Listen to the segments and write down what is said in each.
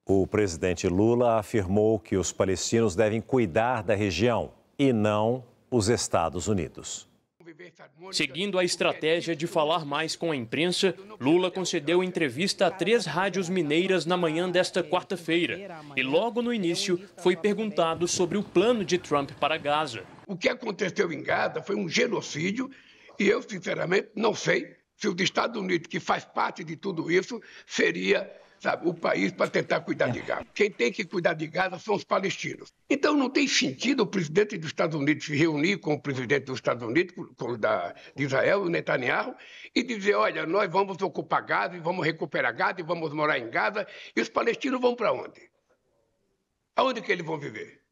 O presidente Lula afirmou que os palestinos devem cuidar da região e não os Estados Unidos. Seguindo a estratégia de falar mais com a imprensa, Lula concedeu entrevista a 3 rádios mineiras na manhã desta quarta-feira. E logo no início foi perguntado sobre o plano de Trump para Gaza. O que aconteceu em Gaza foi um genocídio e eu, sinceramente, não sei se os Estados Unidos, que faz parte de tudo isso, seria o país para tentar cuidar de Gaza. Quem tem que cuidar de Gaza são os palestinos. Então não tem sentido o presidente dos Estados Unidos se reunir com o presidente dos Estados Unidos, de Israel, o Netanyahu, e dizer, olha, nós vamos ocupar Gaza, e vamos recuperar Gaza, e vamos morar em Gaza, e os palestinos vão para onde? Aonde que eles vão viver?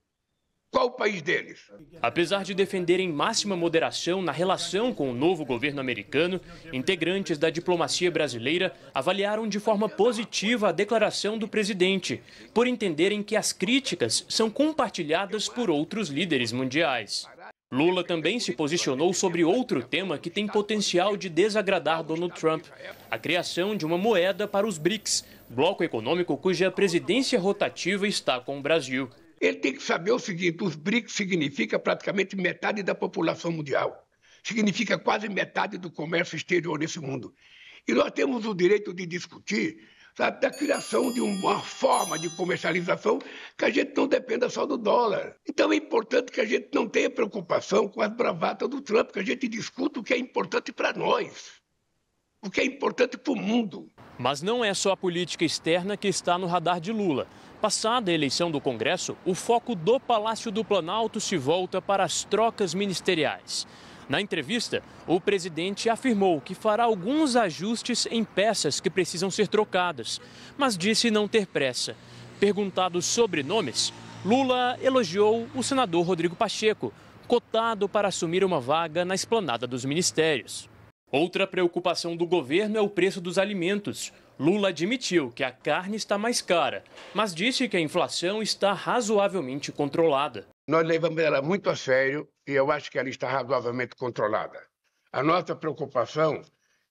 Qual o país deles? Apesar de defenderem máxima moderação na relação com o novo governo americano, integrantes da diplomacia brasileira avaliaram de forma positiva a declaração do presidente, por entenderem que as críticas são compartilhadas por outros líderes mundiais. Lula também se posicionou sobre outro tema que tem potencial de desagradar Donald Trump: a criação de uma moeda para os BRICS, bloco econômico cuja presidência rotativa está com o Brasil. Ele tem que saber o seguinte: os BRICS significa praticamente metade da população mundial. Significa quase metade do comércio exterior nesse mundo. E nós temos o direito de discutir, sabe, da criação de uma forma de comercialização que a gente não dependa só do dólar. Então é importante que a gente não tenha preocupação com as bravatas do Trump, que a gente discuta o que é importante para nós, o que é importante para o mundo. Mas não é só a política externa que está no radar de Lula. Passada a eleição do Congresso, o foco do Palácio do Planalto se volta para as trocas ministeriais. Na entrevista, o presidente afirmou que fará alguns ajustes em peças que precisam ser trocadas, mas disse não ter pressa. Perguntado sobre nomes, Lula elogiou o senador Rodrigo Pacheco, cotado para assumir uma vaga na esplanada dos ministérios. Outra preocupação do governo é o preço dos alimentos. Lula admitiu que a carne está mais cara, mas disse que a inflação está razoavelmente controlada. Nós levamos ela muito a sério e eu acho que ela está razoavelmente controlada. A nossa preocupação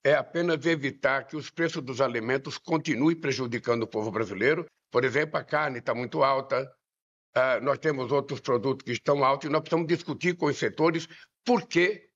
é apenas evitar que os preços dos alimentos continuem prejudicando o povo brasileiro. Por exemplo, a carne está muito alta, nós temos outros produtos que estão altos e nós precisamos discutir com os setores por que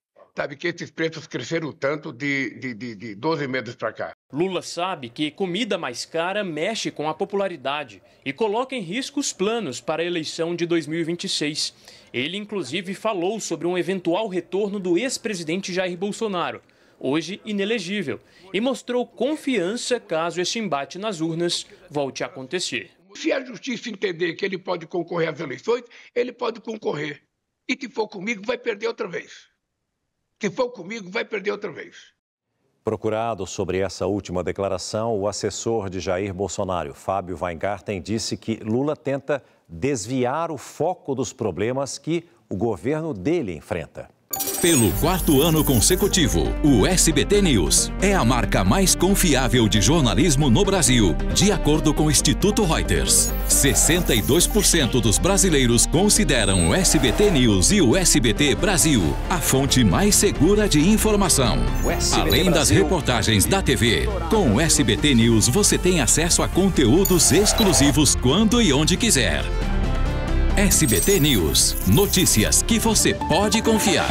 esses preços cresceram tanto de 12 meses para cá. Lula sabe que comida mais cara mexe com a popularidade e coloca em risco os planos para a eleição de 2026. Ele, inclusive, falou sobre um eventual retorno do ex-presidente Jair Bolsonaro, hoje inelegível, e mostrou confiança caso esse embate nas urnas volte a acontecer. Se a justiça entender que ele pode concorrer às eleições, ele pode concorrer. E se for comigo, vai perder outra vez. Se for comigo, vai perder outra vez. Procurado sobre essa última declaração, o assessor de Jair Bolsonaro, Fábio Weingarten, disse que Lula tenta desviar o foco dos problemas que o governo dele enfrenta. Pelo 4º ano consecutivo, o SBT News é a marca mais confiável de jornalismo no Brasil, de acordo com o Instituto Reuters. 62% dos brasileiros consideram o SBT News e o SBT Brasil a fonte mais segura de informação. Além das reportagens da TV, com o SBT News você tem acesso a conteúdos exclusivos quando e onde quiser. SBT News, notícias que você pode confiar.